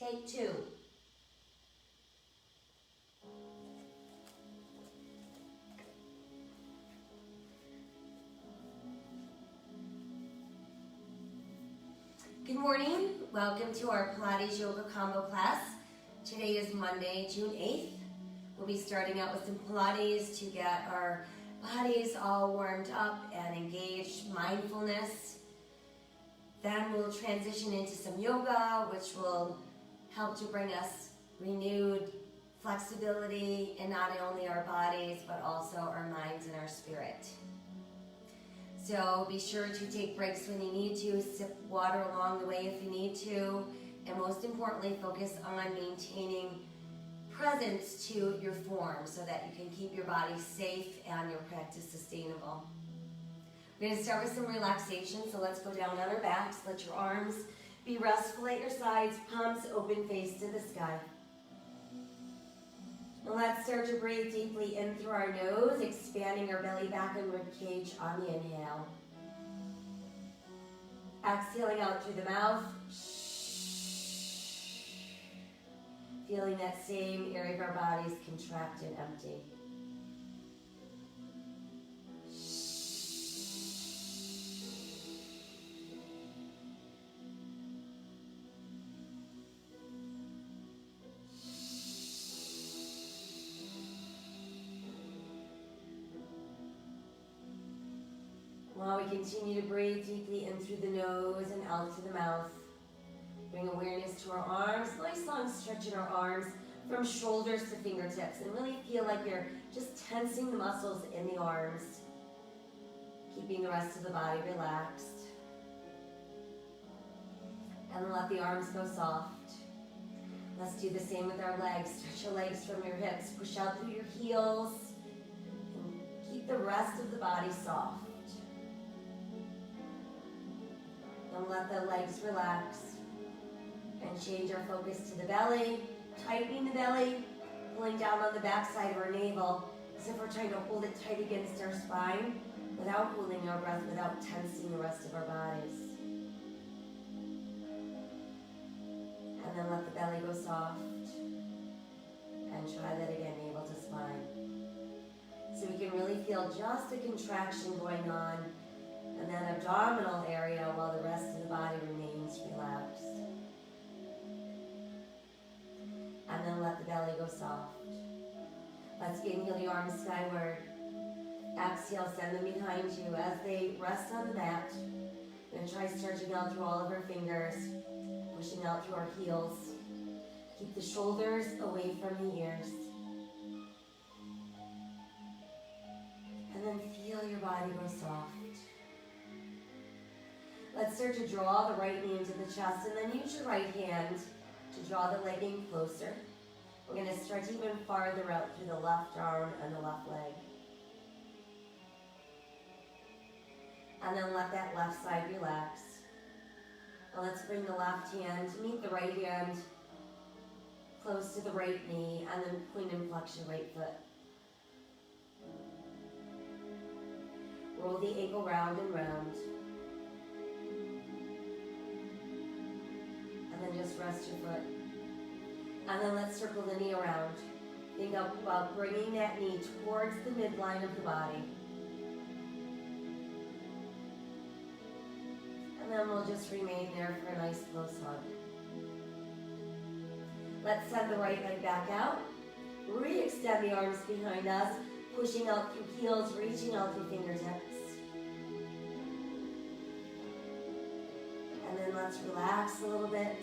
Take 2. Good morning. Welcome to our Pilates Yoga Combo class. Today is Monday, June 8th. We'll be starting out with some Pilates to get our bodies all warmed up and engaged, mindfulness. Then we'll transition into some yoga, which will help to bring us renewed flexibility in not only our bodies, but also our minds and our spirit. So be sure to take breaks when you need to, sip water along the way if you need to, and most importantly, focus on maintaining presence to your form so that you can keep your body safe and your practice sustainable. We're going to start with some relaxation, so let's go down on our backs. Let your arms be restful at your sides, palms open, face to the sky. And let's start to breathe deeply in through our nose, expanding our belly, back, and rib cage on the inhale. Exhaling out through the mouth. Feeling that same area of our bodies contract and empty. While we continue to breathe deeply in through the nose and out through the mouth, bring awareness to our arms, nice long stretch in our arms from shoulders to fingertips, and really feel like you're just tensing the muscles in the arms, keeping the rest of the body relaxed. And let the arms go soft. Let's do the same with our legs. Stretch your legs from your hips, push out through your heels, and keep the rest of the body soft. And let the legs relax and change our focus to the belly, tightening the belly, pulling down on the back side of our navel as if we're trying to hold it tight against our spine without holding our breath, without tensing the rest of our bodies. And then let the belly go soft and try that again, navel to spine. So we can really feel just a contraction going on in that abdominal area while the rest of the body remains relaxed. And then let the belly go soft. Let's inhale the arms skyward. Exhale, send them behind you as they rest on the mat. We're going to try stretching out through all of our fingers, pushing out through our heels. Keep the shoulders away from the ears. And then feel your body go soft. Let's start to draw the right knee into the chest, and then use your right hand to draw the leg in closer. We're going to stretch even farther out through the left arm and the left leg. And then let that left side relax. Now let's bring the left hand to meet the right hand close to the right knee, and then point and flex your right foot. Roll the ankle round and round. And then just rest your foot. And then let's circle the knee around. Think about bringing that knee towards the midline of the body. And then we'll just remain there for a nice close hug. Let's send the right leg back out. Re-extend the arms behind us, pushing out through heels, reaching out through fingertips. And then let's relax a little bit.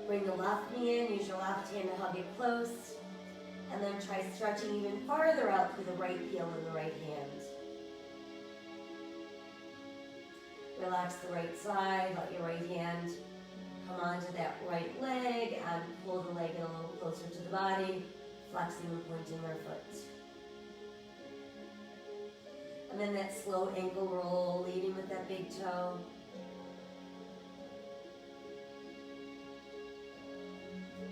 Bring the left knee in, use your left hand to hug it close. And then try stretching even farther out through the right heel and the right hand. Relax the right side, let your right hand come onto that right leg and pull the leg in a little closer to the body, flexing and pointing our foot. And then that slow ankle roll, leading with that big toe.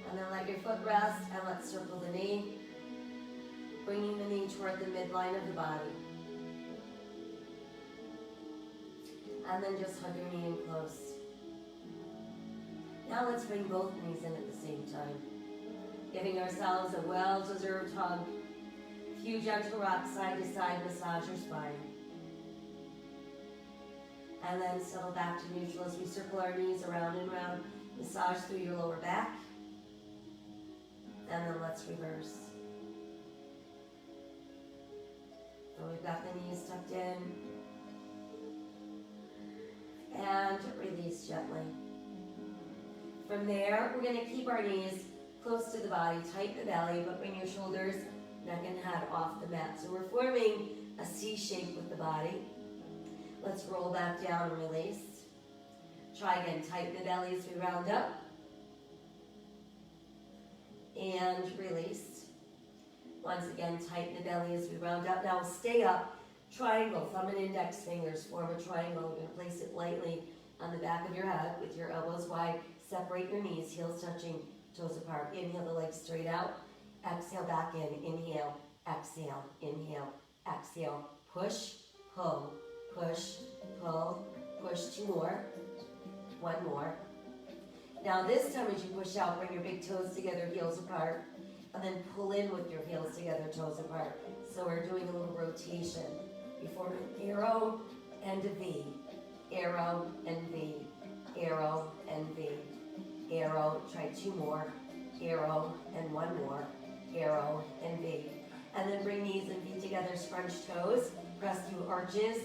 And then let your foot rest, and let's circle the knee, bringing the knee toward the midline of the body. And then just hug your knee in close. Now let's bring both knees in at the same time. Giving ourselves a well-deserved hug. Few gentle rocks side to side, massage your spine. And then settle back to neutral as we circle our knees around and around. Massage through your lower back. And then let's reverse. So we've got the knees tucked in. And release gently. From there, we're going to keep our knees close to the body, tighten the belly, but bring your shoulders, neck and head off the mat. So we're forming a C shape with the body. Let's roll back down and release. Try again, tighten the belly as we round up. And release. Once again, tighten the belly as we round up. Now stay up. Triangle, thumb and index fingers form a triangle. We're going to place it lightly on the back of your head with your elbows wide. Separate your knees, heels touching, toes apart. Inhale the legs straight out. Exhale back in. Inhale, exhale, inhale, exhale. Push, pull, push, pull, push. 2 more. 1 more. Now this time as you push out, bring your big toes together, heels apart. And then pull in with your heels together, toes apart. So we're doing a little rotation. You form an arrow and a V. Arrow and V. Arrow and V. Arrow, try 2 more. Arrow and 1 more. Arrow and V. And then bring knees and feet together, scrunch toes. Press through arches.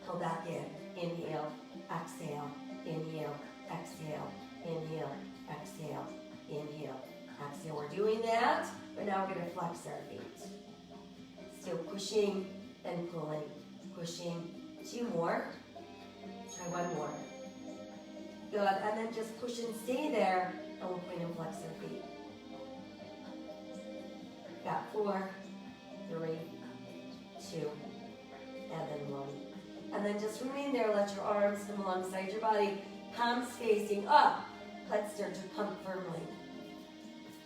Pull back in. Inhale, exhale, inhale, exhale, inhale, exhale, inhale, exhale. We're doing that, but now we're going to flex our feet. Still pushing and pulling. Pushing. 2 more. Try 1 more. Good. And then just push and stay there, and we'll point and flex our feet. Got 4, 3, 2, and then 1. And then just remain there. Let your arms come alongside your body. Palms facing up. Let's start to pump firmly.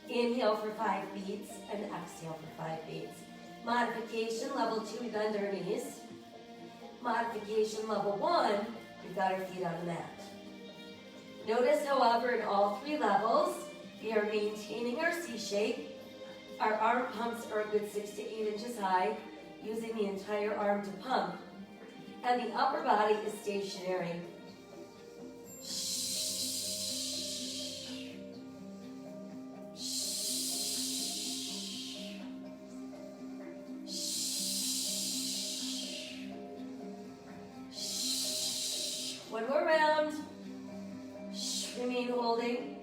Inhale for 5 beats and exhale for 5 beats. Modification level 2, we bend our knees. Modification level 1, we've got our feet on the mat. Notice, however, in all 3 levels, we are maintaining our C shape. Our arm pumps are a good 6 to 8 inches high, using the entire arm to pump. And the upper body is stationary. One more round. Remain holding.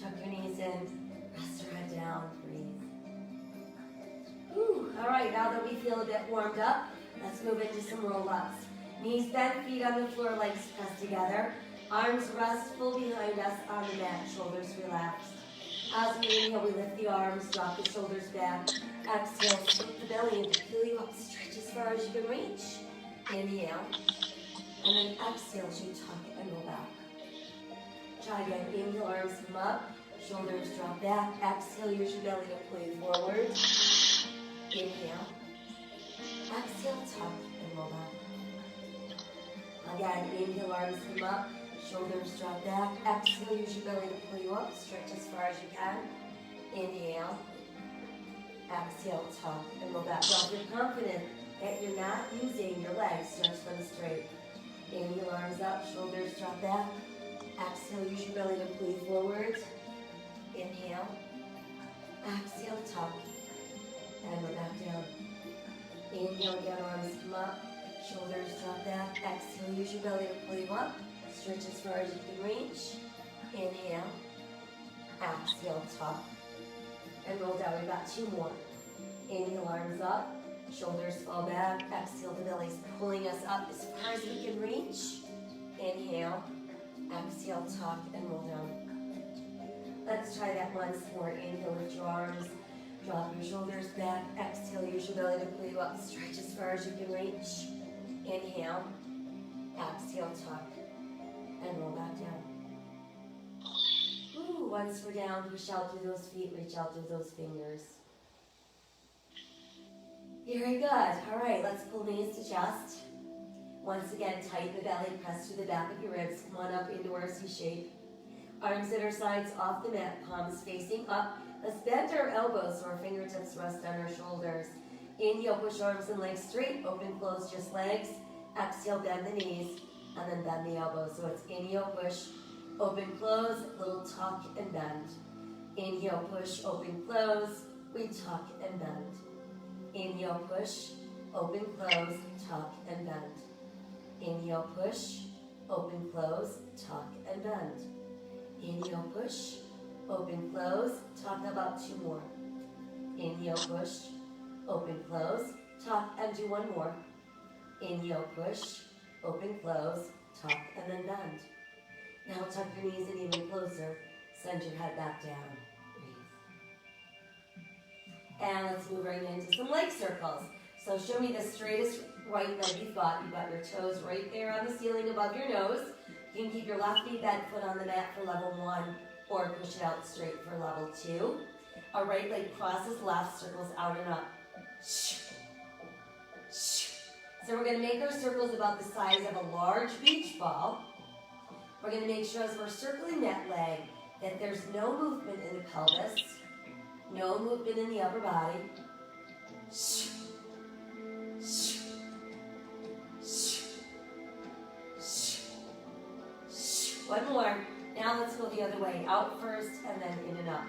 Tuck your knees in. Rest your head down. Breathe. Whew. All right, now that we feel a bit warmed up, let's move into some roll-ups. Knees bent, feet on the floor, legs pressed together. Arms restful behind us on the mat, shoulders relaxed. As we inhale, we lift the arms, drop the shoulders back. Exhale, scoop the belly and peel you up, stretch as far as you can reach. Inhale. And then exhale as you tuck and roll back. Try again. Inhale, arms come up, shoulders drop back. Exhale, use your belly to pull you forward. Inhale. Exhale, tuck and roll back. Again, inhale, arms come up, shoulders drop back. Exhale, use your belly to pull you up. Stretch as far as you can. Inhale. Exhale, tuck and roll back. Now, if you're confident that you're not using your legs, stretch them straight. Inhale, arms up, shoulders drop back. Exhale, use your belly to pull you forward. Inhale. Exhale, tuck. And go back down. Inhale again, arms come up. Shoulders drop back. Exhale, use your belly to pull you up. Stretch as far as you can reach. Inhale. Exhale, tuck. And roll down. We've got 2 more. Inhale, arms up. Shoulders fall back. Exhale, the belly's pulling us up as far as we can reach. Inhale. Exhale, tuck, and roll down. Let's try that once more. Inhale, lift your arms. Drop your shoulders back. Exhale, use your belly to pull you up. Stretch as far as you can reach. Inhale. Exhale, tuck, and roll back down. Ooh, once we're down, push out through those feet. Reach out through those fingers. Very good. All right, let's pull knees to chest. Once again, tighten the belly, press through the back of your ribs. Come on up into our C shape. Arms at our sides off the mat, palms facing up. Let's bend our elbows so our fingertips rest on our shoulders. Inhale, push arms and legs straight. Open, close, just legs. Exhale, bend the knees, and then bend the elbows. So it's inhale, push, open, close, little tuck and bend. Inhale, push, open, close. We tuck and bend. Inhale, push, open, close, tuck and bend. Inhale, push, open, close, tuck and bend. Inhale, push, open, close, tuck. About 2 more. Inhale, push, open, close, tuck, and do 1 more. Inhale, push, open, close, tuck, and then bend. Now tuck your knees in even closer. Send your head back down. Breathe. And let's move right into some leg circles. So show me the straightest right leg you've got. You've got your toes right there on the ceiling above your nose. You can keep your left knee bent, foot on the mat for level 1, or push it out straight for level 2. Our right leg crosses left, circles out and up. So we're going to make our circles about the size of a large beach ball. We're going to make sure as we're circling that leg that there's no movement in the pelvis, no movement in the upper body. 1 more. Now let's go the other way. Out first and then in and up.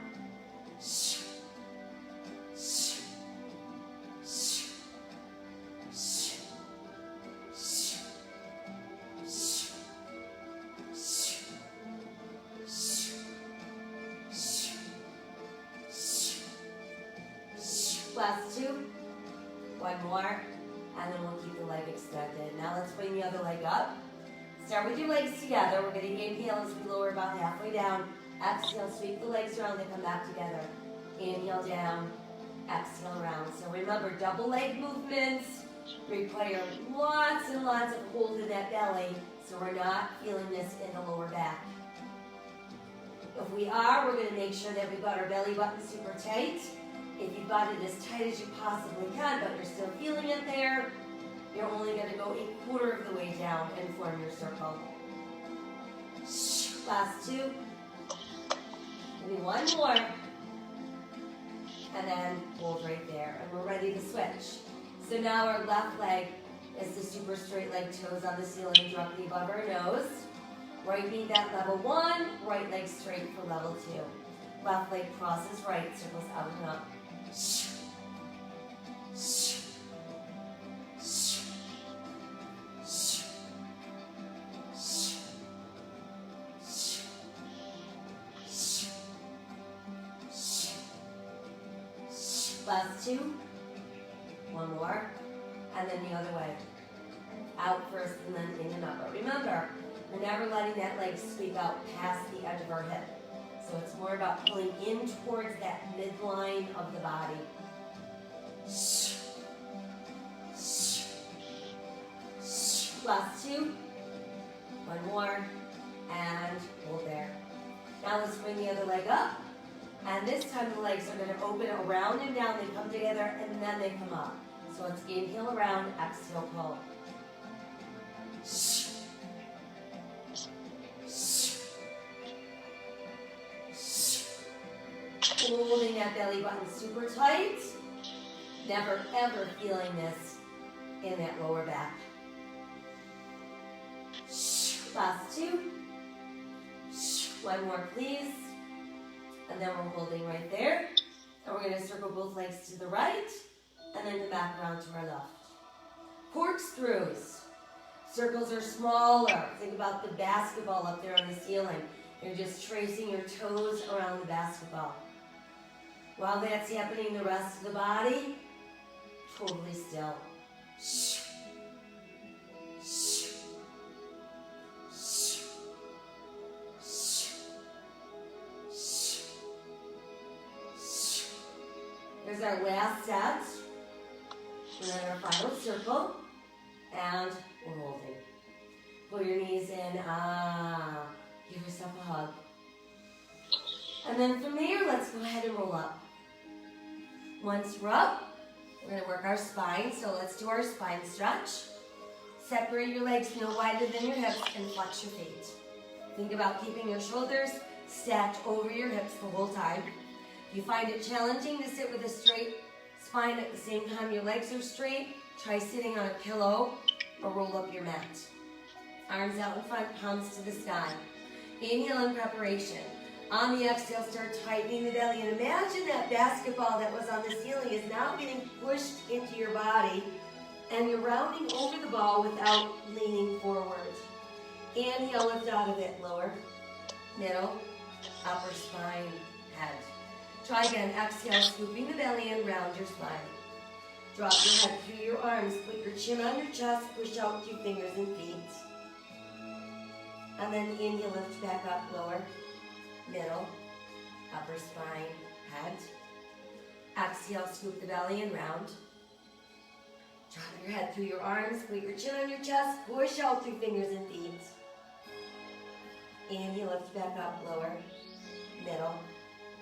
Last 2. 1 more. And then we'll keep the leg extended. Now let's bring the other leg up. Start with your legs together. We're going to inhale as we lower about halfway down. Exhale, sweep the legs around and come back together. Inhale down, exhale around. So remember, double leg movements require lots and lots of hold in that belly, so we're not feeling this in the lower back. If we are, we're going to make sure that we've got our belly button super tight. If you've got it as tight as you possibly can, but you're still feeling it there, you're only going to go 1/4 of the way down and form your circle. Last 2. Maybe 1 more. And then hold right there. And we're ready to switch. So now our left leg is the super straight leg, toes on the ceiling directly above our nose. Right knee bent level 1, right leg straight for level 2. Left leg crosses right, circles out and up. Last 2. 1 more. And then the other way. Out first and then in and up. But remember, we're never letting that leg sweep out past the edge of our hip. So it's more about pulling in towards that midline of the body. Last 2. 1 more. And hold there. Now let's bring the other leg up. And this time the legs are going to open around and down. They come together and then they come up. So let's inhale around, exhale, pull. Holding that belly button super tight. Never ever feeling this in that lower back. Last 2. 1 more, please. And then we're holding right there. And we're going to circle both legs to the right. And then come back around to our left. Corkscrews. Circles are smaller. Think about the basketball up there on the ceiling. You're just tracing your toes around the basketball. While that's happening, the rest of the body, totally still. Here's our last set. And then our final circle. And we're holding. Pull your knees in. Give yourself a hug. And then from there, let's go ahead and roll up. Once we're up, we're going to work our spine. So let's do our spine stretch. Separate your legs no wider than your hips and flex your feet. Think about keeping your shoulders stacked over your hips the whole time. If you find it challenging to sit with a straight spine at the same time your legs are straight, try sitting on a pillow or roll up your mat. Arms out in front, palms to the sky. Inhale in preparation. On the exhale, start tightening the belly. And imagine that basketball that was on the ceiling is now getting pushed into your body, and you're rounding over the ball without leaning forward. Inhale, lift out of it. Lower, middle, upper spine, head. Try again. Exhale, scooping the belly in, round your spine. Drop your head through your arms. Put your chin on your chest. Push out through fingers and feet. And then inhale, lift back up, lower, middle, upper spine, head. Exhale, scoop the belly and round. Drop your head through your arms, put your chin on your chest, push out through fingers and feet. Inhale, lift back up, lower, middle,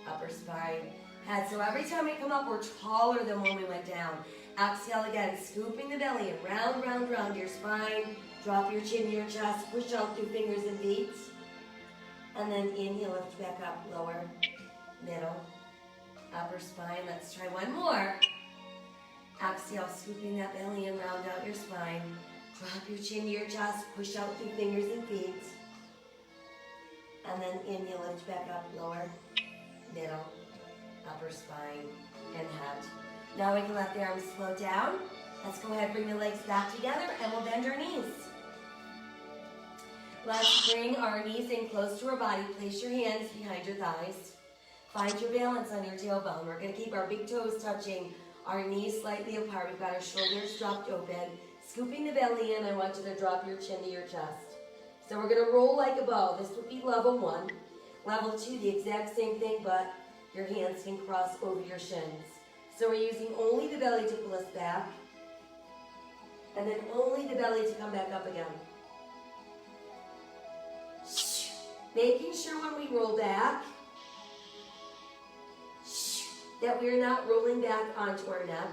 upper spine, head. So every time we come up, we're taller than when we went down. Exhale again, scooping the belly and round, round, round your spine. Drop your chin to your chest, push out through fingers and feet. And then inhale, lift back up, lower, middle, upper spine. Let's try one more. Exhale, scooping that belly and round out your spine. Drop your chin to your chest, push out through fingers and feet. And then inhale, lift back up, lower, middle, upper spine, and head. Now we can let the arms float down. Let's go ahead and bring the legs back together and we'll bend our knees. Let's bring our knees in close to our body. Place your hands behind your thighs. Find your balance on your tailbone. We're going to keep our big toes touching, our knees slightly apart. We've got our shoulders dropped open. Scooping the belly in, I want you to drop your chin to your chest. So we're going to roll like a ball. This would be level 1. Level 2, the exact same thing, but your hands can cross over your shins. So we're using only the belly to pull us back, and then only the belly to come back up again. Making sure when we roll back, that we're not rolling back onto our neck.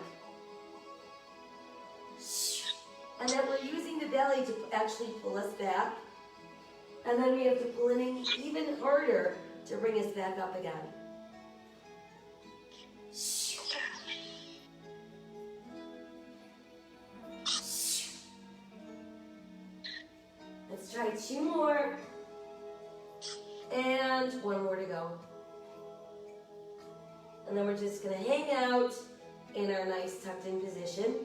And that we're using the belly to actually pull us back. And then we have to pull in even harder to bring us back up again. Let's try 2 more. And 1 more to go. And then we're just going to hang out in our nice tucked in position,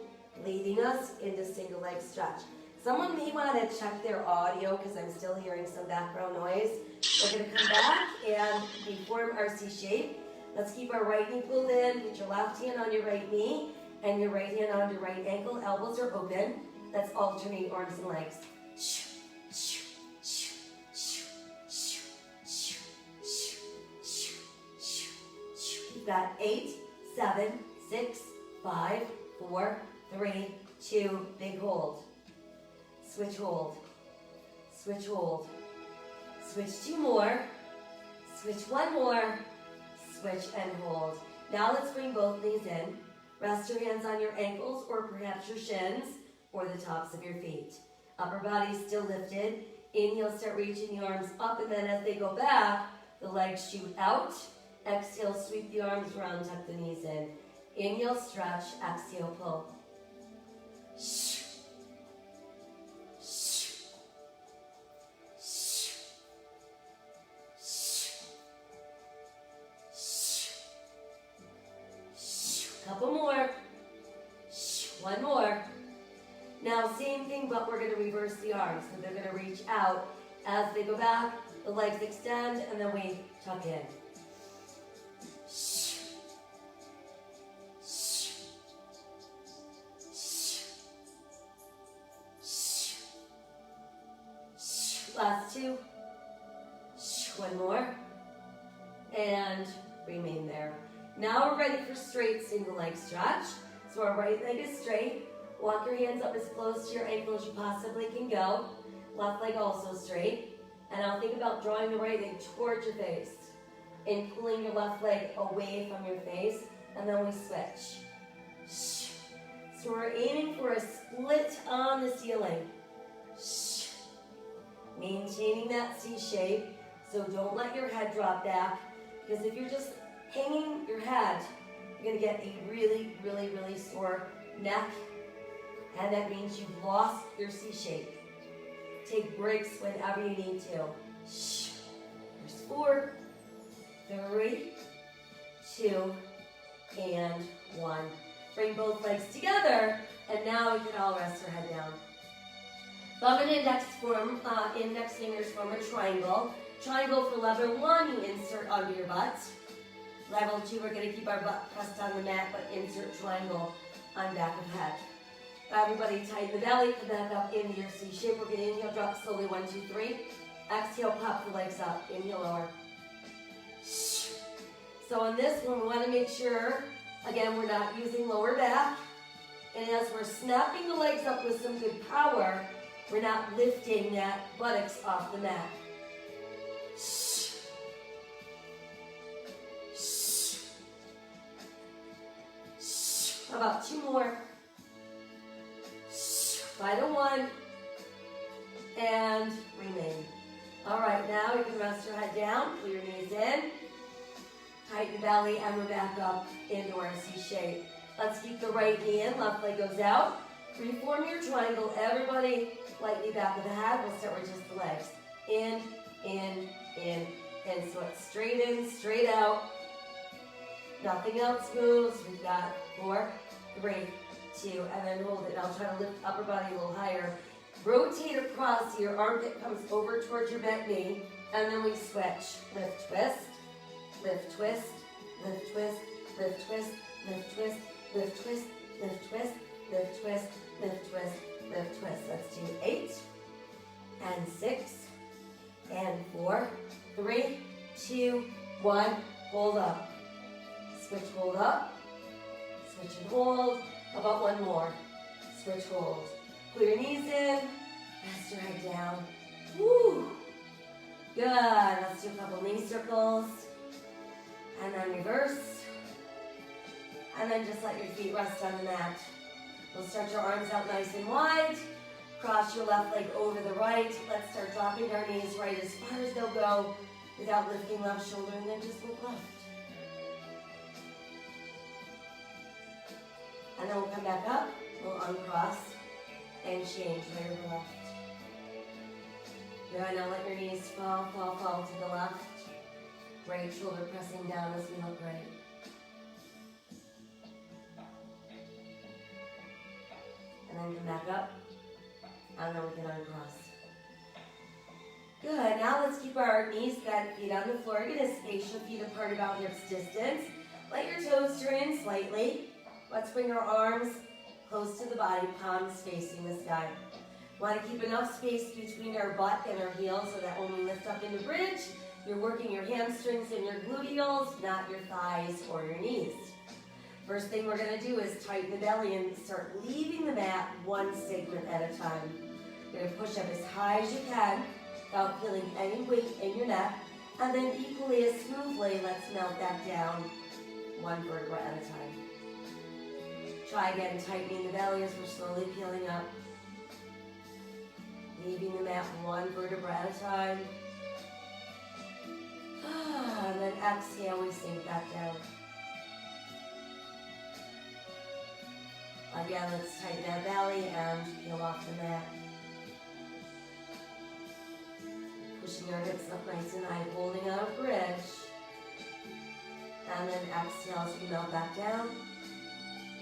leading us into single leg stretch. Someone may want to check their audio because I'm still hearing some background noise. We're going to come back and we form our C shape. Let's keep our right knee pulled in. Put your left hand on your right knee and your right hand on your right ankle. Elbows are open. Let's alternate arms and legs. We've got 8, 7, 6, 5, 4, 3, 2, big hold. Switch hold. Switch hold. Switch 2 more. Switch 1 more. Switch and hold. Now let's bring both knees in. Rest your hands on your ankles or perhaps your shins or the tops of your feet. Upper body still lifted. Inhale, start reaching the arms up, and then as they go back, the legs shoot out. Exhale, sweep the arms around, tuck the knees in. Inhale, stretch. Exhale, pull. Couple more. 1 more. Now, same thing, but we're going to reverse the arms. So they're going to reach out. As they go back, the legs extend, and then we tuck in. Last 2. 1 more. And remain there. Now we're ready for straight single leg stretch. So our right leg is straight. Walk your hands up as close to your ankle as you possibly can go. Left leg also straight. And now think about drawing the right leg towards your face and pulling your left leg away from your face. And then we switch. So we're aiming for a split on the ceiling. Maintaining that C shape. So don't let your head drop back, because if you're just hanging your head, you're going to get a really, really, really sore neck, and that means you've lost your C shape. Take breaks whenever you need to. There's 4, 3, 2, and 1. Bring both legs together, and now we can all rest our head down. Thumb and index fingers form a triangle. Triangle for level 1, you insert under your butt. Level 2, we're going to keep our butt pressed on the mat, but insert triangle on back of head. Everybody tighten the belly, come back up into your C shape. We're going to inhale, drop slowly, 1, 2, 3. Exhale, pop the legs up, inhale, lower. So on this one, we want to make sure, again, we're not using lower back. And as we're snapping the legs up with some good power, we're not lifting that buttocks off the mat. How about 2 more? Final 1. And remain. All right, now you can rest your head down, pull your knees in, tighten the belly, and we're back up into our C shape. Let's keep the right knee in, left leg goes out. Reform your triangle. Everybody, lightly back of the head. We'll start with just the legs. In, and so it's straight in, straight out. Nothing else moves. We've got 4, 3, 2, and then hold it. I'll try to lift upper body a little higher. Rotate across, so your armpit comes over towards your bent knee, and then we switch. Lift, twist, lift, twist, lift, twist, lift, twist, lift, twist, lift, twist, lift, twist, lift, twist, lift, twist, lift, twist. Let's do 8, and 6, and 4, 3, 2, 1. Hold up. Switch, hold up. Switch and hold. How about 1 more? Switch, hold. Pull your knees in. Rest your head down. Woo! Good. Let's do a couple knee circles. And then reverse. And then just let your feet rest on the mat. We'll stretch our arms out nice and wide. Cross your left leg over the right. Let's start dropping our knees right as far as they'll go without lifting left shoulder, and then just look left. And then we'll come back up. We'll uncross and change right over left. Good. Now let your knees fall to the left. Right shoulder pressing down as we look right. And then come back up. And then we can uncross. Good. Now let's keep our knees bent, feet on the floor. You're going to space your feet apart about hips distance. Let your toes turn in slightly. Let's bring our arms close to the body, palms facing the sky. Want to keep enough space between our butt and our heels so that when we lift up into bridge, you're working your hamstrings and your gluteals, not your thighs or your knees. First thing we're going to do is tighten the belly and start leaving the mat 1 segment at a time. You're going to push up as high as you can without feeling any weight in your neck. And then equally as smoothly, let's melt that down 1 vertebra at a time. Try again, tightening the belly as we're slowly peeling up. Leaving the mat 1 vertebra at a time. And then exhale, we sink back down. Again, let's tighten that belly and peel off the mat. Pushing our hips up nice and high, holding out a bridge. And then exhale as we melt back down.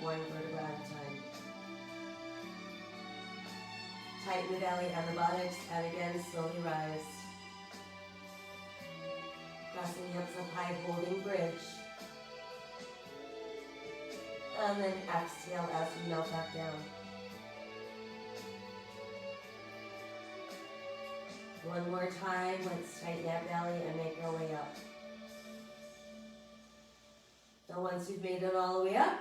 1 vertebra at a time. Tighten the belly and the buttocks, and again, slowly rise. Pressing hips up high, holding bridge. And then exhale as we melt back down. 1 more time, let's tighten that belly and make our way up. So once you've made it all the way up,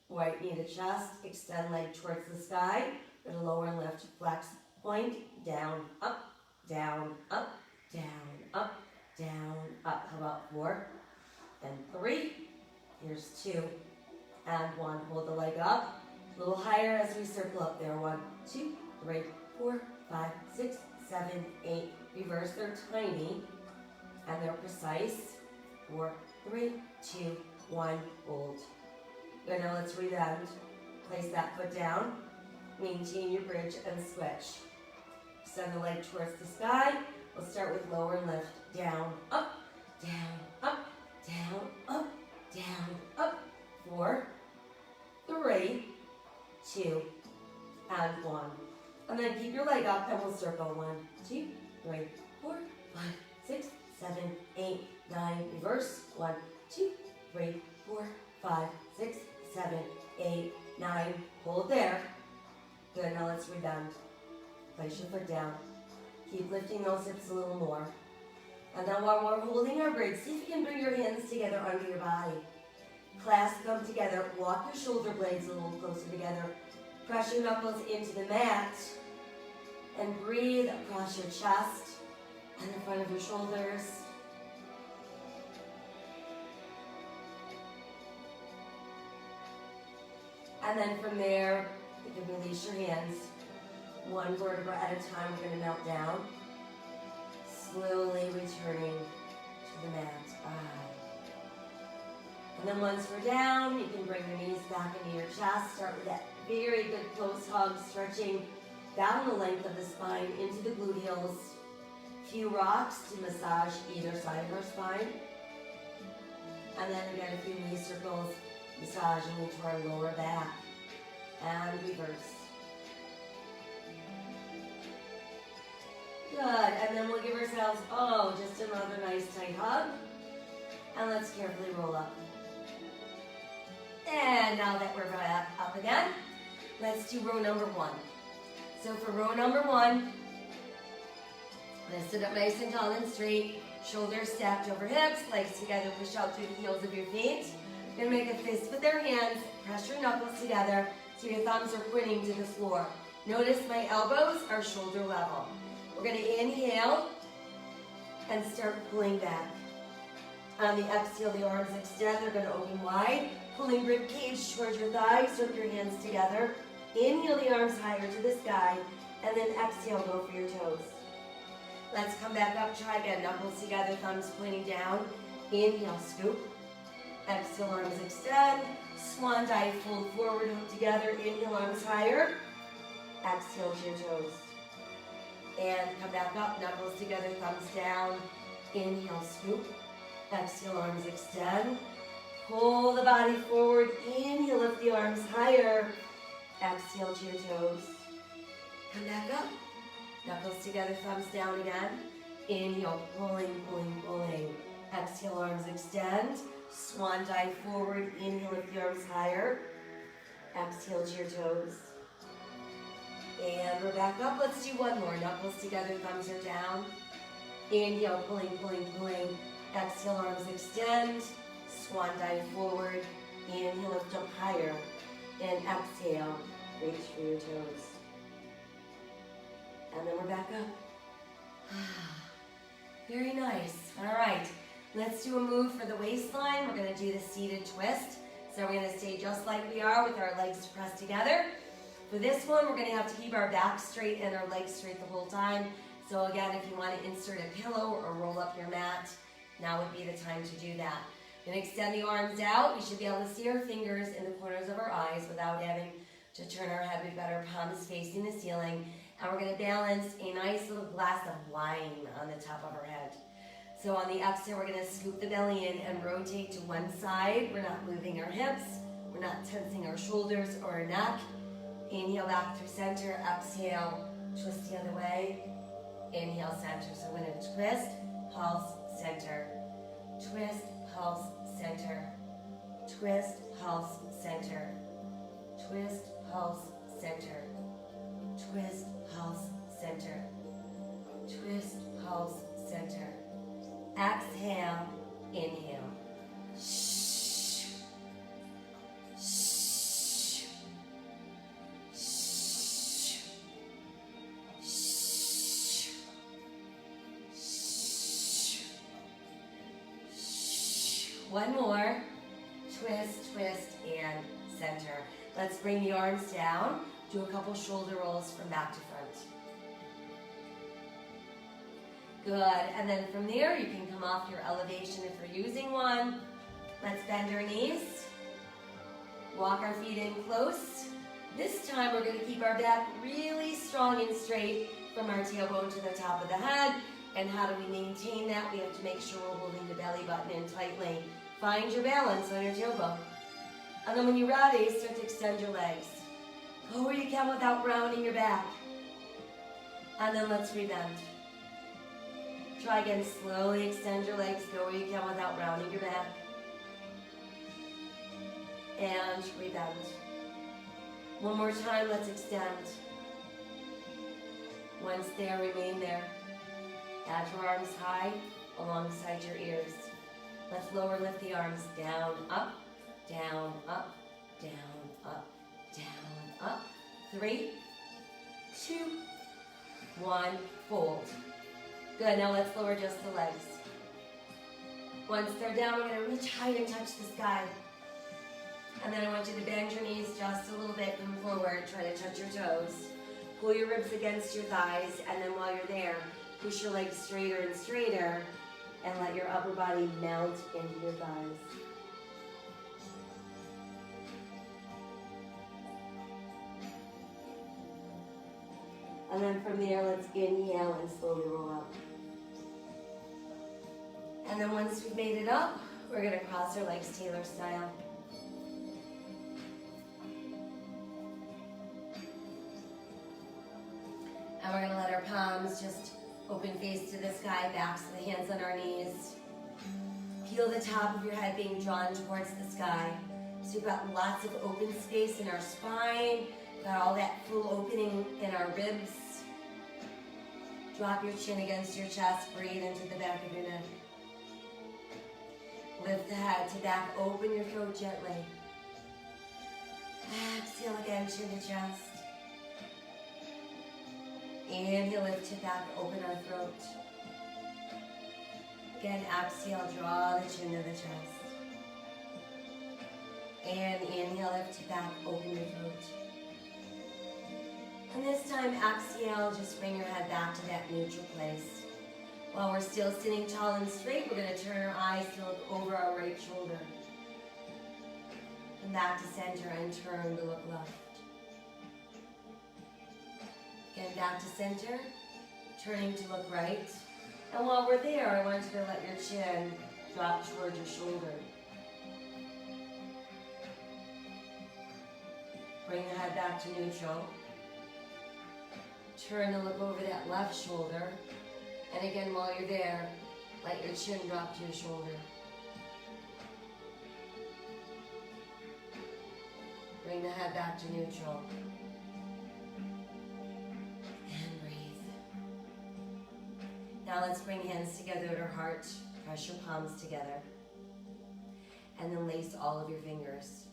right knee to chest, extend leg towards the sky. Go to lower and lift, flex, point, down, up, down, up, down, up, down, up. How about 4 and 3? Here's 2 and 1. Hold the leg up. A little higher as we circle up there. 1, 2, 3, 4, 5, 6, 7, 8. Reverse. They're tiny. and they're precise. 4, 3, 2, 1, hold. Good, now let's rebound. Place that foot down, maintain your bridge and switch. Send the leg towards the sky. We'll start with lower and lift. Down, up, down, up, down, up, down, up. 4, 3, 2, and 1. And then keep your leg up and we'll circle. 1, 2, 3, 4, 5, 6, 7, 8, 9. Reverse. 1, 2, 3, 4, 5, 6, 7, 8, 9. Hold there. Good, now let's rebound. Place your foot down. Keep lifting those hips a little more. And then while we're holding our bridge, see if you can bring your hands together under your body. Clasp them together. Walk your shoulder blades a little closer together. Press your knuckles into the mat. And breathe across your chest and in front of your shoulders. And then from there, you can release your hands. One vertebra at a time, we're going to melt down. Slowly returning to the mat. And then once we're down, you can bring your knees back into your chest. Start with that very good close hug, stretching down the length of the spine into the gluteals. Few rocks to massage either side of our spine. And then again, a few knee circles, massaging into our lower back. And reverse. Good, and then we'll give ourselves, just another nice tight hug. And let's carefully roll up. And now that we're back up again, let's do row number 1. So for row number 1, I'm going to sit up nice and tall and straight, shoulders stacked over hips, legs together, push out through the heels of your feet. You're going to make a fist with your hands, press your knuckles together so your thumbs are pointing to the floor. Notice my elbows are shoulder level. We're going to inhale and start pulling back. On the exhale, the arms extend. They're going to open wide, pulling rib cage towards your thighs. Hook your hands together. Inhale the arms higher to the sky, and then exhale, go for your toes. Let's come back up. Try again. Knuckles together, thumbs pointing down. Inhale, scoop. Exhale, arms extend. Swan dive, fold forward, hook together. Inhale, arms higher. Exhale to your toes. And come back up, knuckles together, thumbs down. Inhale, scoop. Exhale, arms extend. Pull the body forward. Inhale, lift the arms higher. Exhale to your toes. Come back up. Knuckles together, thumbs down again. Inhale, pulling, pulling, pulling. Exhale, arms extend. Swan dive forward. Inhale, lift the arms higher. Exhale to your toes. And we're back up. Let's do one more. Knuckles together, thumbs are down. Inhale, pulling, pulling, pulling. Exhale, arms extend. Swan dive forward. Inhale, lift up higher. And exhale, reach for your toes. And then we're back up. Very nice. All right. Let's do a move for the waistline. We're going to do the seated twist. So we're going to stay just like we are with our legs pressed together. For this one, we're going to have to keep our back straight and our legs straight the whole time. So again, if you want to insert a pillow or roll up your mat, now would be the time to do that. We're going to extend the arms out. We should be able to see our fingers in the corners of our eyes without having to turn our head. We've got our palms facing the ceiling. And we're going to balance a nice little glass of wine on the top of our head. So on the exhale, we're going to scoop the belly in and rotate to one side. We're not moving our hips. We're not tensing our shoulders or our neck. Inhale back through center. Exhale, twist the other way. Inhale, center. So we're going to twist, pulse, center. Twist, pulse, center. Twist, pulse, center. Twist, pulse, center. Twist, pulse, center. Twist, pulse, center. Exhale, inhale. Shh. Shh. Shh. Shh. Shh. One more. Twist, twist, and center. Let's bring the arms down. Do a couple shoulder rolls from back to front. Good, and then from there you can come off your elevation if you're using one. Let's bend our knees. Walk our feet in close. This time we're going to keep our back really strong and straight from our tailbone to the top of the head. And how do we maintain that? We have to make sure we're holding the belly button in tightly. Find your balance on your tailbone. And then when you're ready, start to extend your legs. Go where you can without rounding your back. And then let's rebend. Try again, slowly extend your legs. Go where you can without rounding your back. And rebend. One more time, let's extend. Once there, remain there. Add your arms high alongside your ears. Let's lower, lift the arms down, up, down, up, down, up, down, up. 3, 2, 1, fold. Good, now let's lower just the legs. Once they're down, we're gonna reach high and touch the sky. And then I want you to bend your knees just a little bit, come forward, try to touch your toes. Pull your ribs against your thighs, and then while you're there, push your legs straighter and straighter, and let your upper body melt into your thighs. And then from there, let's inhale and slowly roll up. And then once we've made it up, we're gonna cross our legs Taylor style. And we're gonna let our palms just open face to the sky, backs of the hands on our knees. Feel the top of your head being drawn towards the sky. So we've got lots of open space in our spine, got all that full opening in our ribs. Drop your chin against your chest, breathe into the back of your neck. Lift the head to back, open your throat gently. Exhale again, chin to chest. Inhale, lift to back, open our throat. Again, exhale, draw the chin to the chest. And inhale, lift to back, open your throat. And this time, exhale, just bring your head back to that neutral place. While we're still sitting tall and straight, we're going to turn our eyes to look over our right shoulder. And back to center and turn to look left. Again, back to center, turning to look right. And while we're there, I want you to let your chin drop towards your shoulder. Bring the head back to neutral. Turn to look over that left shoulder. And again, while you're there, let your chin drop to your shoulder. Bring the head back to neutral. And breathe. Now let's bring hands together at our heart. Press your palms together. And then lace all of your fingers.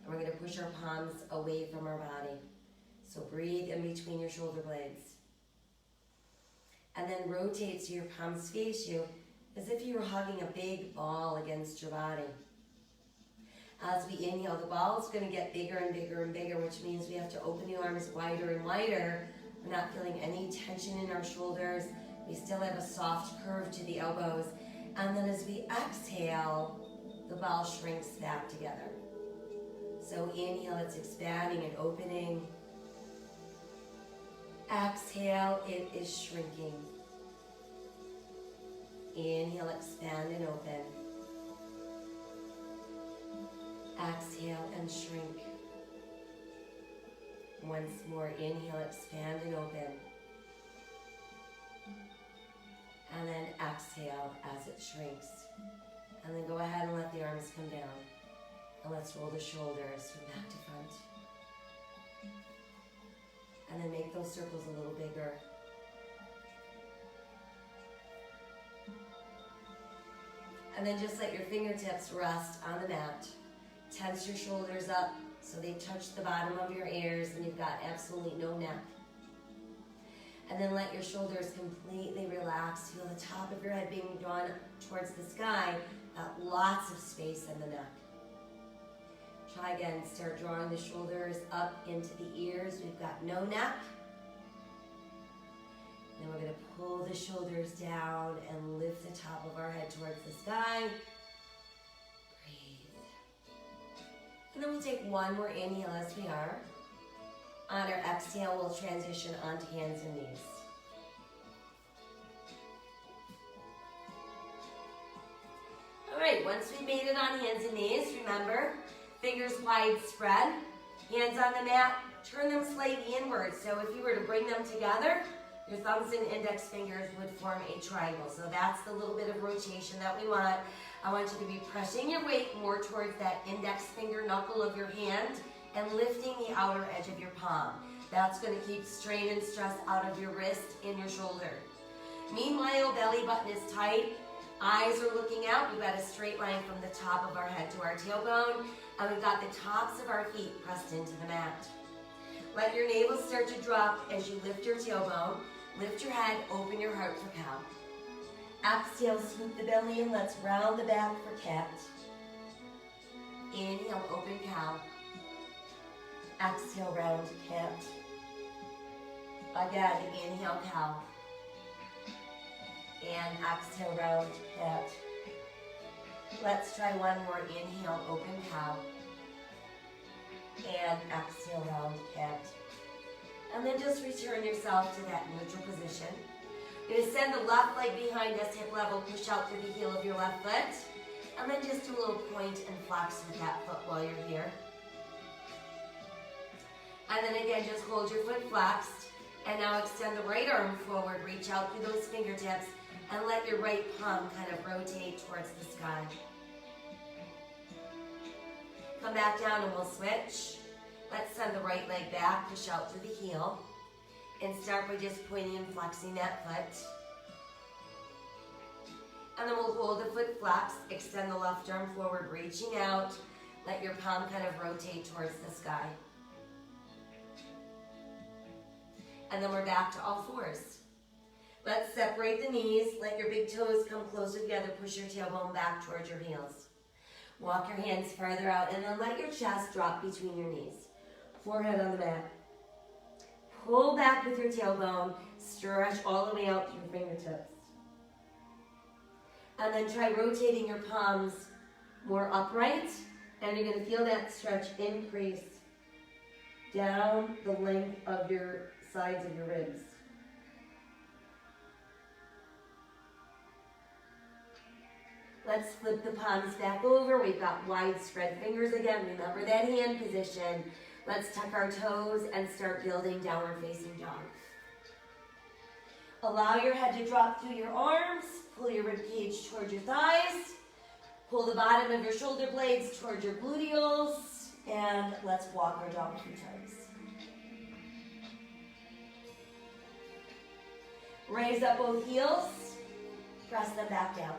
And we're going to push our palms away from our body. So breathe in between your shoulder blades. And then rotate so your palms face you as if you were hugging a big ball against your body. As we inhale, the ball is going to get bigger and bigger and bigger, which means we have to open the arms wider and wider. We're not feeling any tension in our shoulders. We still have a soft curve to the elbows. And then as we exhale, the ball shrinks back together. So inhale, it's expanding and opening. Exhale, it is shrinking. Inhale, expand and open. Exhale and shrink. Once more, inhale, expand and open. And then exhale as it shrinks. And then go ahead and let the arms come down. And let's roll the shoulders from back to front. And then make those circles a little bigger. And then just let your fingertips rest on the mat. Tense your shoulders up so they touch the bottom of your ears and you've got absolutely no neck. And then let your shoulders completely relax. Feel the top of your head being drawn towards the sky. Got lots of space in the neck. Try again, start drawing the shoulders up into the ears. We've got no neck. Then we're going to pull the shoulders down and lift the top of our head towards the sky. Breathe. And then we'll take one more inhale as we are. On our exhale, we'll transition onto hands and knees. All right, once we made it on hands and knees, remember, fingers wide spread, hands on the mat, turn them slightly inward. So if you were to bring them together, your thumbs and index fingers would form a triangle. So that's the little bit of rotation that we want. I want you to be pressing your weight more towards that index finger knuckle of your hand and lifting the outer edge of your palm. That's going to keep strain and stress out of your wrist and your shoulder. Meanwhile, belly button is tight. Eyes are looking out. We've got a straight line from the top of our head to our tailbone. And we've got the tops of our feet pressed into the mat. Let your navel start to drop as you lift your tailbone. Lift your head, open your heart for cow. Exhale, scoop the belly in. Let's round the back for cat. Inhale, open cow. Exhale, round cat. Again, inhale, cow. And exhale, round cat. Let's try one more. Inhale, open cow. And exhale, round cat. And then just return yourself to that neutral position. You're going to send the left leg behind us, hip level, push out through the heel of your left foot. And then just do a little point and flex with that foot while you're here. And then again, just hold your foot flexed. And now extend the right arm forward, reach out through those fingertips, and let your right palm kind of rotate towards the sky. Come back down and we'll switch. Let's send the right leg back, push out through the heel, and start by just pointing and flexing that foot. And then we'll hold the foot flexed, extend the left arm forward, reaching out. Let your palm kind of rotate towards the sky. And then we're back to all fours. Let's separate the knees, let your big toes come closer together, push your tailbone back towards your heels. Walk your hands farther out and then let your chest drop between your knees. Forehead on the mat. Pull back with your tailbone, stretch all the way out to your fingertips. And then try rotating your palms more upright, and you're going to feel that stretch increase down the length of your sides of your ribs. Let's flip the palms back over. We've got wide spread fingers again. Remember that hand position. Let's tuck our toes and start building downward facing dog. Allow your head to drop through your arms. Pull your rib cage towards your thighs. Pull the bottom of your shoulder blades towards your gluteals. And let's walk our dog a few times. Raise up both heels. Press them back down.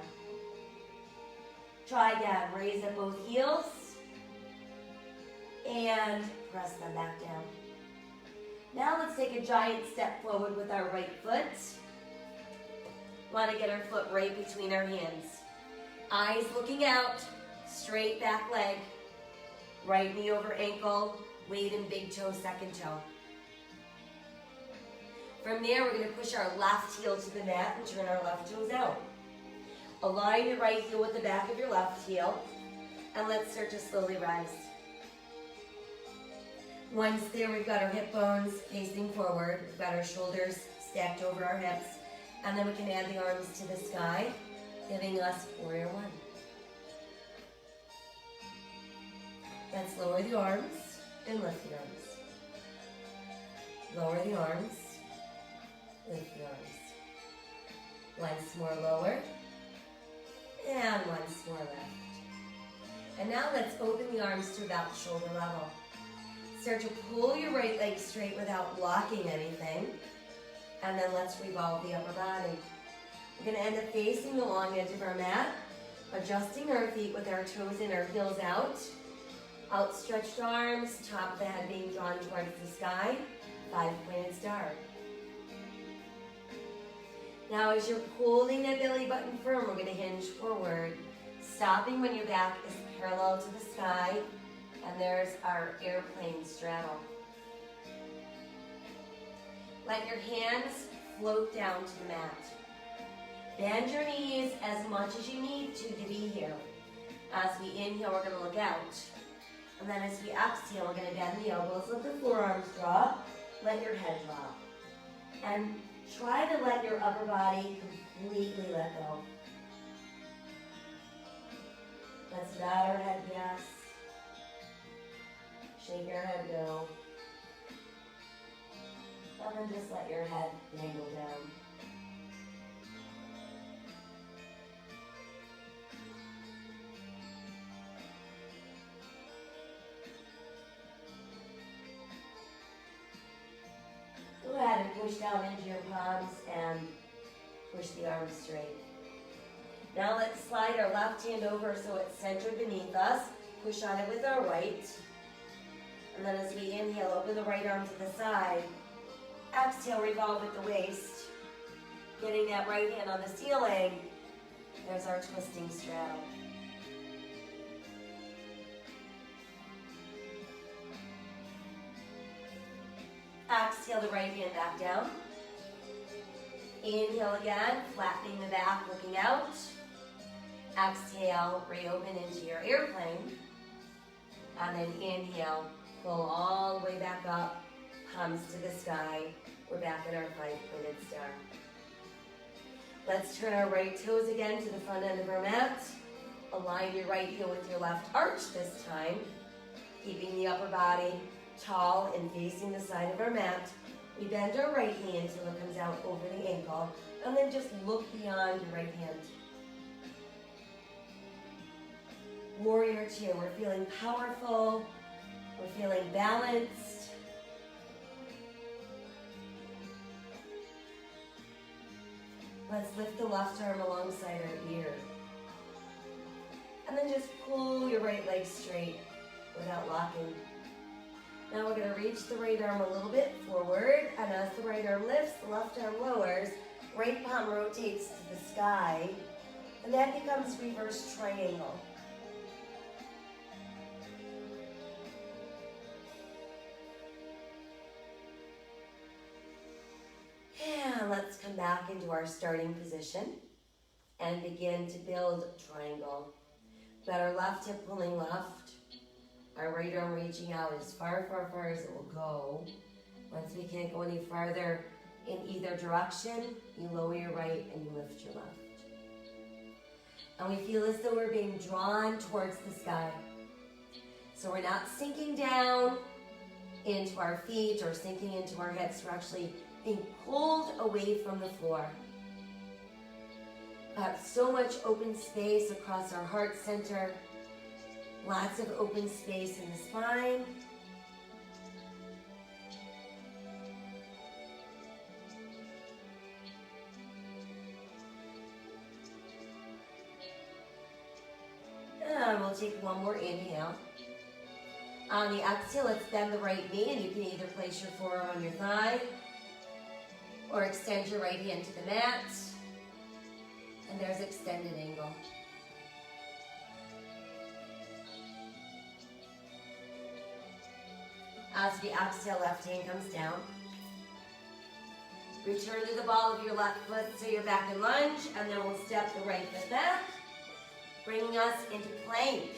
Try again. Raise up both heels. And press them back down. Now let's take a giant step forward with our right foot. Want to get our foot right between our hands. Eyes looking out. Straight back leg. Right knee over ankle. Weight in big toe, second toe. From there, we're going to push our left heel to the mat and turn our left toes out. Align your right heel with the back of your left heel. And let's start to slowly rise. Once there, we've got our hip bones facing forward. We've got our shoulders stacked over our hips. And then we can add the arms to the sky, giving us warrior one. Let's lower the arms and lift the arms. Lower the arms, lift the arms. Once more lower, and once more lift. And now let's open the arms to about shoulder level. Start to pull your right leg straight without blocking anything. And then let's revolve the upper body. We're going to end up facing the long edge of our mat, adjusting our feet with our toes and our heels out. Outstretched arms, top of the head being drawn towards the sky. 5-pointed star. Now as you're holding that belly button firm, we're going to hinge forward, stopping when your back is parallel to the sky. And there's our airplane straddle. Let your hands float down to the mat. Bend your knees as much as you need to be here. As we inhale, we're going to look out. And then as we exhale, we're going to bend the elbows, let the forearms drop, let your head drop. And try to let your upper body completely let go. Let's nod our head yes. Shake your head no. And then just let your head dangle down. Go ahead and push down into your palms and push the arms straight. Now let's slide our left hand over so it's centered beneath us. Push on it with our right. And then as we inhale, open the right arm to the side. Exhale, revolve at the waist. Getting that right hand on the ceiling. There's our twisting straddle. Exhale the right hand back down. Inhale again, flattening the back, looking out. Exhale, reopen into your airplane. And then inhale, pull all the way back up, palms to the sky. We're back in our 5-pointed star. Let's turn our right toes again to the front end of our mat. Align your right heel with your left arch this time, keeping the upper body tall and facing the side of our mat. We bend our right hand till it comes out over the ankle, and then just look beyond your right hand. Warrior two, we're feeling powerful, we're feeling balanced. Let's lift the left arm alongside our ear. And then just pull your right leg straight without locking. Now we're going to reach the right arm a little bit forward, and as the right arm lifts, the left arm lowers, right palm rotates to the sky, and that becomes reverse triangle. And let's come back into our starting position and begin to build triangle. Got our left hip pulling left. Our right arm reaching out as far, far, far as it will go. Once we can't go any farther in either direction, you lower your right and you lift your left. And we feel as though we're being drawn towards the sky. So we're not sinking down into our feet or sinking into our hips. We're actually being pulled away from the floor. Got so much open space across our heart center. Lots of open space in the spine. And we'll take one more inhale. On the exhale, let's bend the right knee, and you can either place your forearm on your thigh or extend your right hand to the mat. And there's extended angle. As we exhale, left hand comes down. Return to the ball of your left foot so you're back in lunge, and then we'll step the right foot back, bringing us into plank.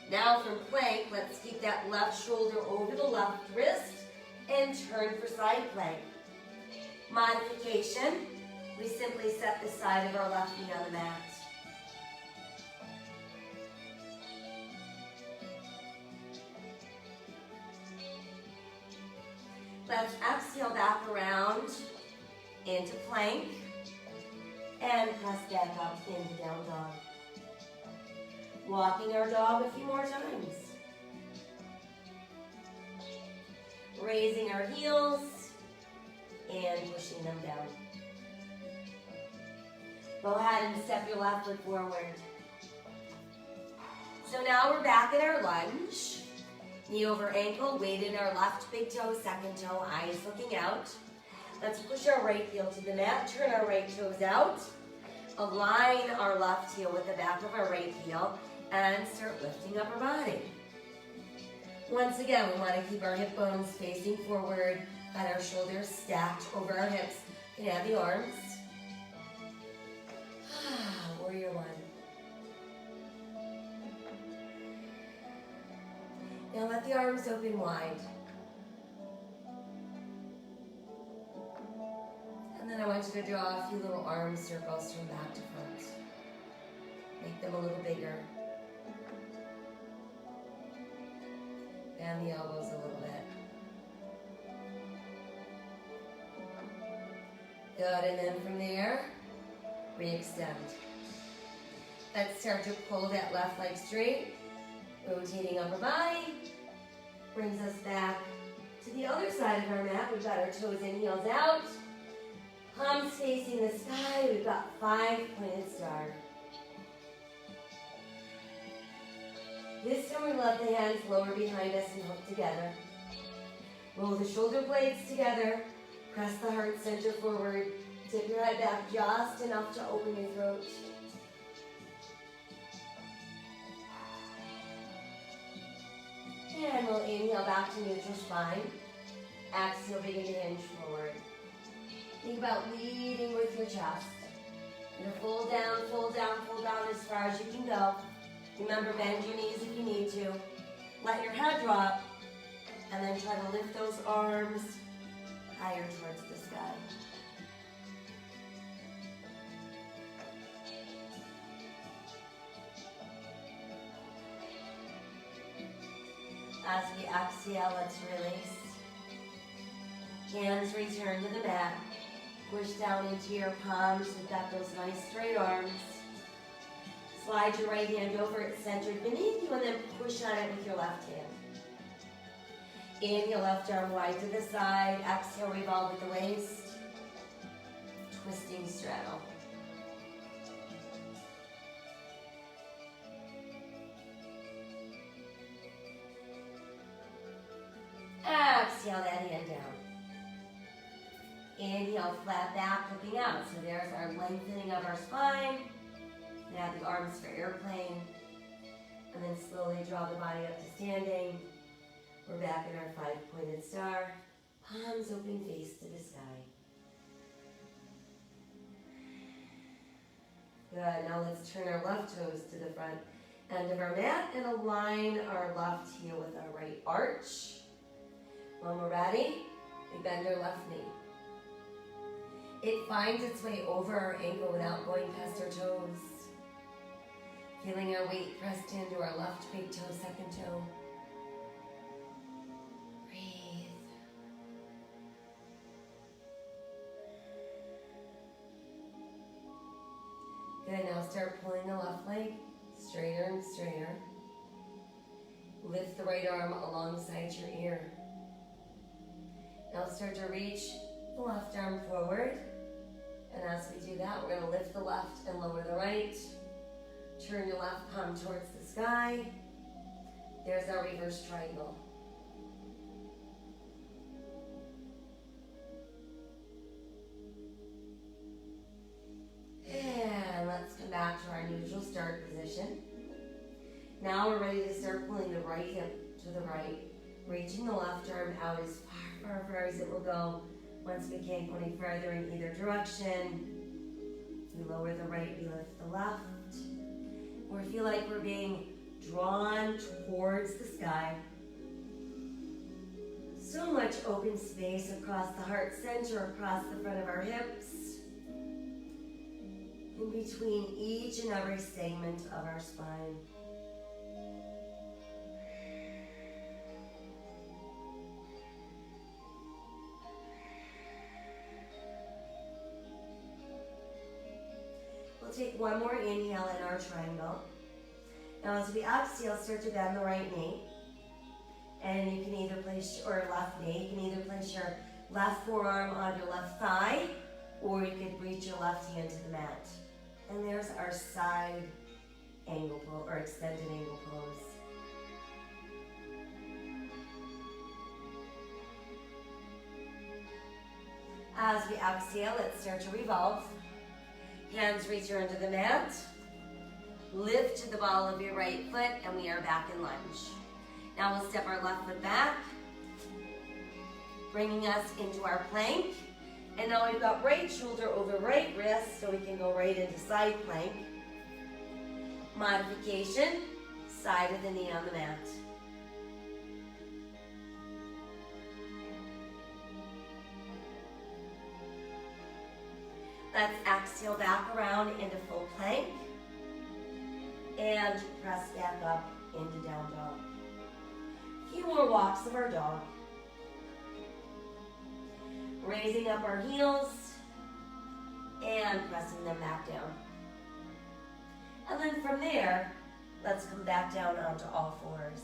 Now from plank, let's keep that left shoulder over the left wrist and turn for side plank. Modification, we simply set the side of our left knee on the mat. Let's exhale back around into plank and press back up into down dog. Walking our dog a few more times. Raising our heels and pushing them down. Go ahead and step your left foot forward. So now we're back in our lunge. Knee over ankle, weight in our left big toe, second toe, eyes looking out. Let's push our right heel to the mat, turn our right toes out. Align our left heel with the back of our right heel and start lifting up our body. Once again, we want to keep our hip bones facing forward Got our shoulders stacked over our hips. You can add the arms. Warrior one. Now let the arms open wide. And then I want you to draw a few little arm circles from back to front. Make them a little bigger. Bend the elbows a little bit. Good, and then from there, re-extend. Let's start to pull that left leg straight. Rotating upper body. Brings us back to the other side of our mat. We've got our toes in, heels out. Palms facing the sky. We've got 5-pointed star. This time we let the hands lower behind us and hook together. Roll the shoulder blades together. Press the heart center forward. Tip your head back just enough to open your throat. And we'll inhale back to neutral spine. Exhale, begin to hinge forward. Think about leading with your chest. You're gonna fold down, fold down, fold down as far as you can go. Remember, bend your knees if you need to. Let your head drop, and then try to lift those arms higher towards the sky. As we exhale, let's release. Hands return to the mat. Push down into your palms. We've got those nice straight arms. Slide your right hand over it centered beneath you and then push on it with your left hand. Inhale, left arm wide to the side. Exhale, revolve with the waist. Twisting straddle. Exhale that hand down. Inhale, flat back, looking out. So there's our lengthening of our spine. Now the arms for airplane. And then slowly draw the body up to standing. We're back in our 5-pointed star. Palms open, face to the sky. Good, now let's turn our left toes to the front end of our mat and align our left heel with our right arch. When we're ready, we bend our left knee. It finds its way over our ankle without going past our toes. Feeling our weight pressed into our left big toe, second toe. Breathe. Good, now start pulling the left leg straighter and straighter. Lift the right arm alongside your ear. Now start to reach the left arm forward. And as we do that, we're going to lift the left and lower the right. Turn your left palm towards the sky. There's our reverse triangle. And let's come back to our neutral start position. Now we're ready to start pulling the right hip to the right, reaching the left arm out as far as it will go. Once we can't go any further in either direction, we lower the right, we lift the left. Or feel like we're being drawn towards the sky. So much open space across the heart center, across the front of our hips, in between each and every segment of our spine. We'll take one more inhale in our triangle. Now as we exhale, start to bend the right knee. And you can either place, or left knee, you can either place your left forearm on your left thigh, or you could reach your left hand to the mat. And there's our side angle pose, or extended angle pose. As we exhale, let's start to revolve. Hands return to the mat. Lift to the ball of your right foot, and we are back in lunge. Now we'll step our left foot back. bringing us into our plank. And now we've got right shoulder over right wrist, so we can go right into side plank. Modification, side of the knee on the mat. Let's exhale back around into full plank. And press back up into down dog. A few more walks of our dog. Raising up our heels and pressing them back down. And then from there, let's come back down onto all fours.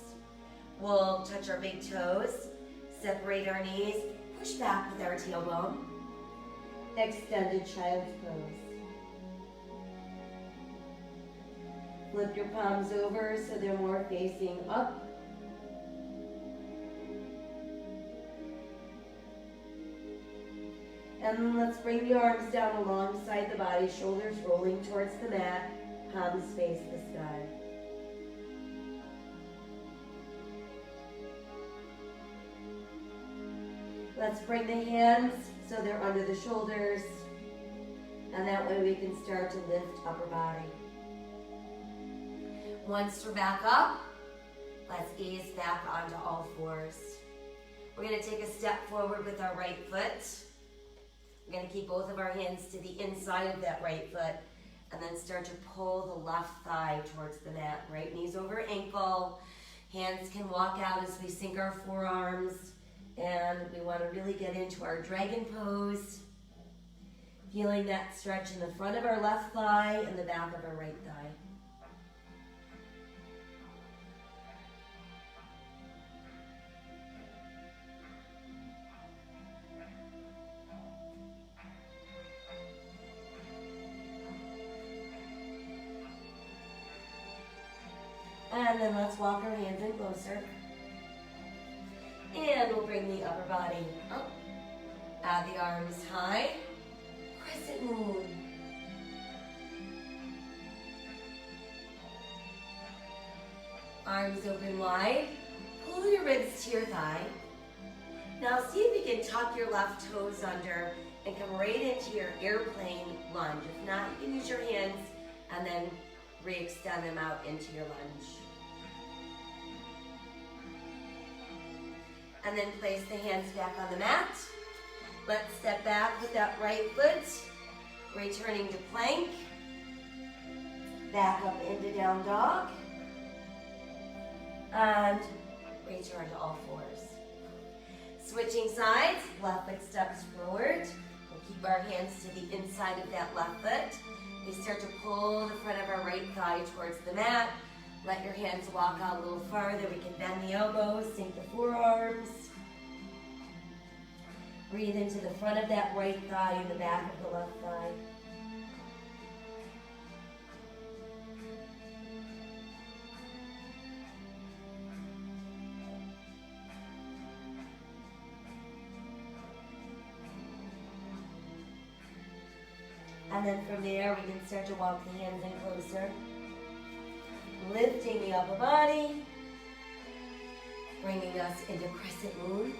We'll touch our big toes, separate our knees, push back with our tailbone. Extended child's pose. Flip your palms over so they're more facing up. And let's bring the arms down alongside the body, shoulders rolling towards the mat, palms face the sky. Let's bring the hands so they're under the shoulders, and that way we can start to lift upper body. Once we're back up, let's gaze back onto all fours. We're going to take a step forward with our right foot. We're going to keep both of our hands to the inside of that right foot, and then start to pull the left thigh towards the mat. Right knees over ankle. Hands can walk out as we sink our forearms. And we want to really get into our dragon pose. Feeling that stretch in the front of our left thigh and the back of our right thigh. And then let's walk our hands in closer. And we'll bring the upper body up. Add the arms high. Crescent moon. Arms open wide. Pull your ribs to your thigh. Now see if you can tuck your left toes under and come right into your airplane lunge. If not, you can use your hands and then re-extend them out into your lunge. And then place the hands back on the mat. Let's step back with that right foot, returning to plank. Back up into down dog. And return to all fours. Switching sides, left foot steps forward. We'll keep our hands to the inside of that left foot. We start to pull the front of our right thigh towards the mat. Let your hands walk out a little farther. We can bend the elbows, sink the forearms. Breathe into the front of that right thigh and the back of the left thigh. And then from there, we can start to walk the hands in closer. Lifting the upper body, bringing us into crescent moon.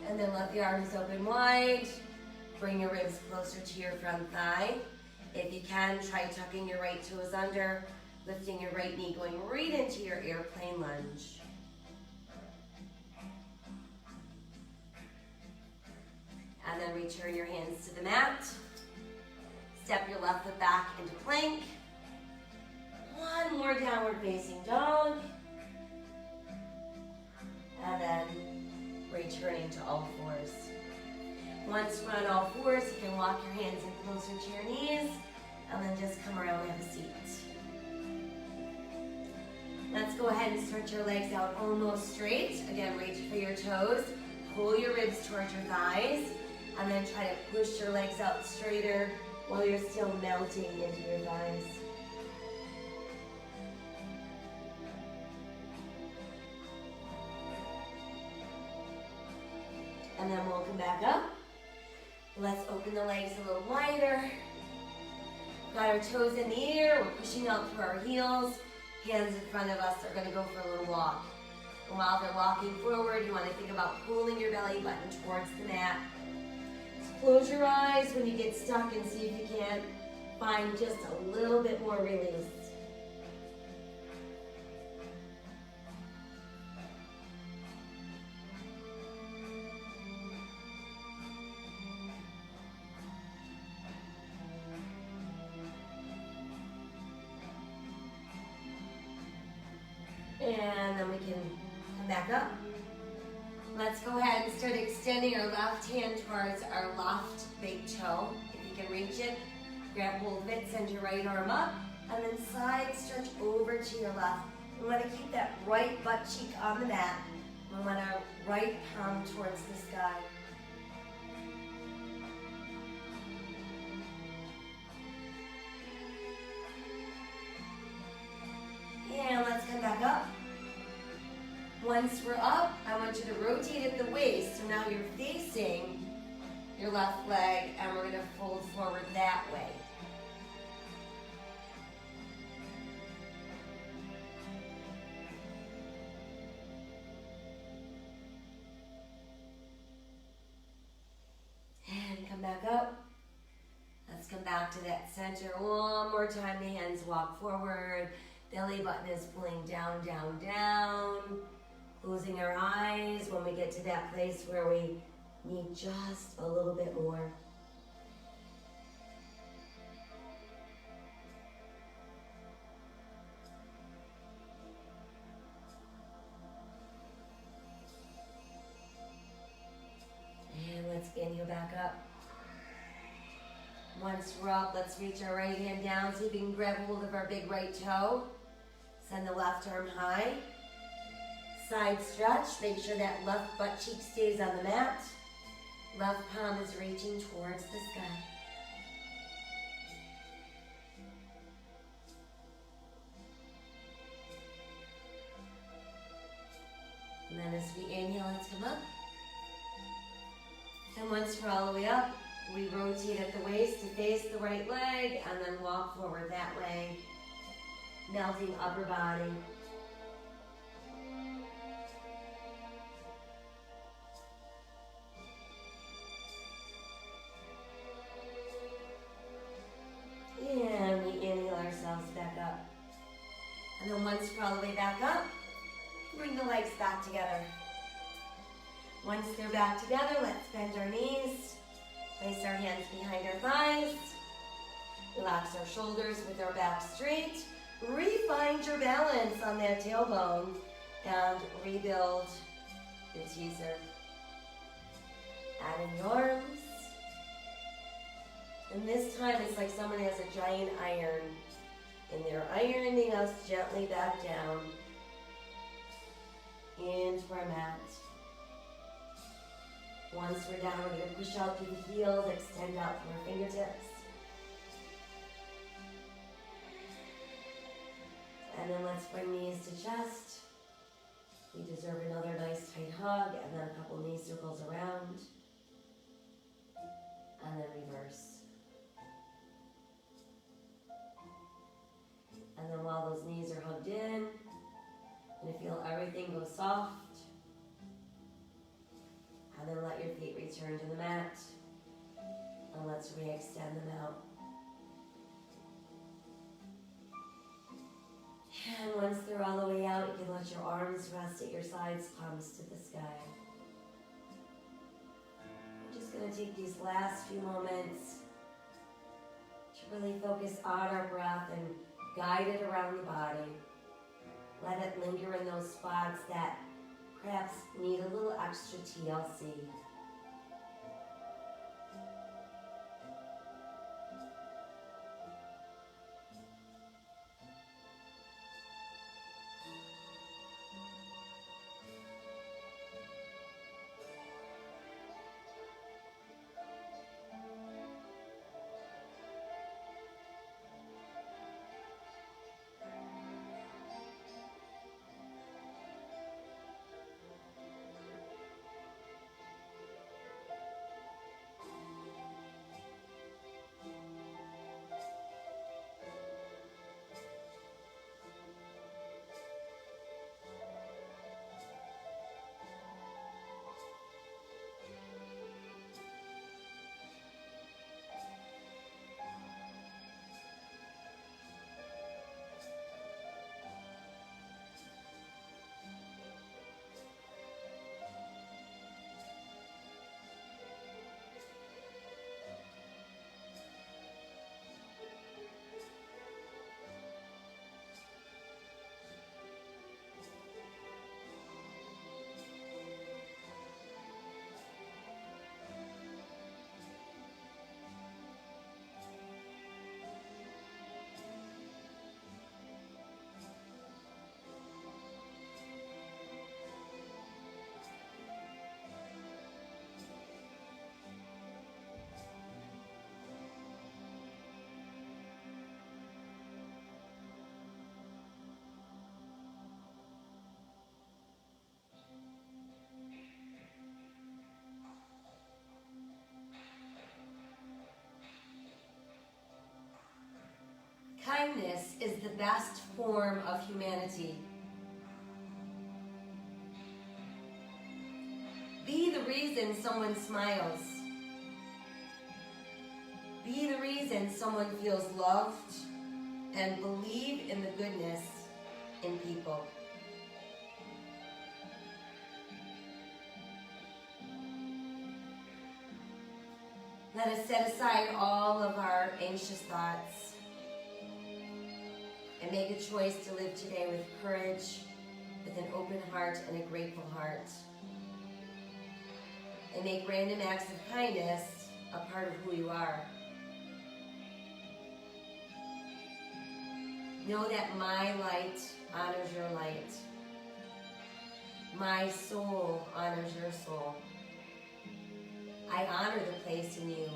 And then let the arms open wide. Bring your ribs closer to your front thigh. If you can, try tucking your right toes under, lifting your right knee, going right into your airplane lunge. And then return your hands to the mat. Step your left foot back into plank. One more downward facing dog. And then returning to all fours. Once you're on all fours, you can walk your hands in closer to your knees. And then just come around and have a seat. Let's go ahead and stretch your legs out almost straight. Again, reach for your toes. Pull your ribs towards your thighs. And then try to push your legs out straighter while you're still melting into your thighs. And then we'll come back up. Let's open the legs a little wider. Got our toes in the air. We're pushing out through our heels. Hands in front of us are going to go for a little walk. And while they're walking forward, you want to think about pulling your belly button towards the mat. So close your eyes when you get stuck and see if you can't find just a little bit more release. And then we can come back up. Let's go ahead and start extending our left hand towards our left big toe. If you can reach it, grab hold of it, send your right arm up, and then side stretch over to your left. We want to keep that right butt cheek on the mat. We want our right palm towards the sky. And let's come back up. Once we're up, I want you to rotate at the waist. So now you're facing your left leg, and we're going to fold forward that way. And come back up. Let's come back to that center. One more time, the hands walk forward. Belly button is pulling down, down, down. Closing our eyes when we get to that place where we need just a little bit more. And let's inhale back up. Once we're up, let's reach our right hand down so you can grab hold of our big right toe. Send the left arm high. Side stretch, make sure that left butt cheek stays on the mat. Left palm is reaching towards the sky. And then as we inhale, let's come up. And once we're all the way up, we rotate at the waist to face the right leg and then walk forward that way, melting upper body. And we inhale ourselves back up. And then once we're all the way back up, bring the legs back together. Once they're back together, let's bend our knees. Place our hands behind our thighs. Relax our shoulders with our back straight. Re-find your balance on that tailbone and rebuild your teaser. Add in your arms. And this time it's like someone has a giant iron and they're ironing us gently back down into our mat. Once we're down, we're going to push out through the heels, extend out through our fingertips. And then let's bring knees to chest. We deserve another nice tight hug, and then a couple knee circles around. And then reverse. And then while those knees are hugged in, and feel everything go soft. And then let your feet return to the mat. And let's re-extend them out. And once they're all the way out, you can let your arms rest at your sides, palms to the sky. We're just going to take these last few moments to really focus on our breath and guide it around the body. Let it linger in those spots that perhaps need a little extra TLC. Kindness is the best form of humanity. Be the reason someone smiles. Be the reason someone feels loved, and believe in the goodness in people. Let us set aside all of our anxious thoughts and make a choice to live today with courage, with an open heart and a grateful heart. And make random acts of kindness a part of who you are. Know that my light honors your light. My soul honors your soul. I honor the place in you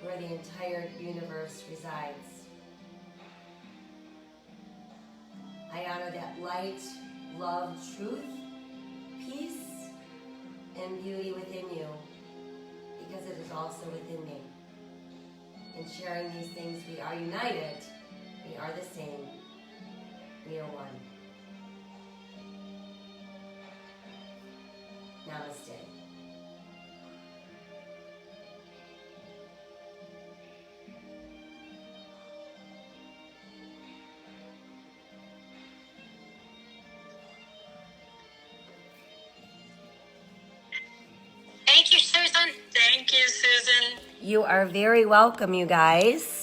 where the entire universe resides. I honor that light, love, truth, peace, and beauty within you, because it is also within me. In sharing these things, we are united. We are the same. We are one. Namaste. Thank you, Susan. Thank you, Susan. You are very welcome, you guys.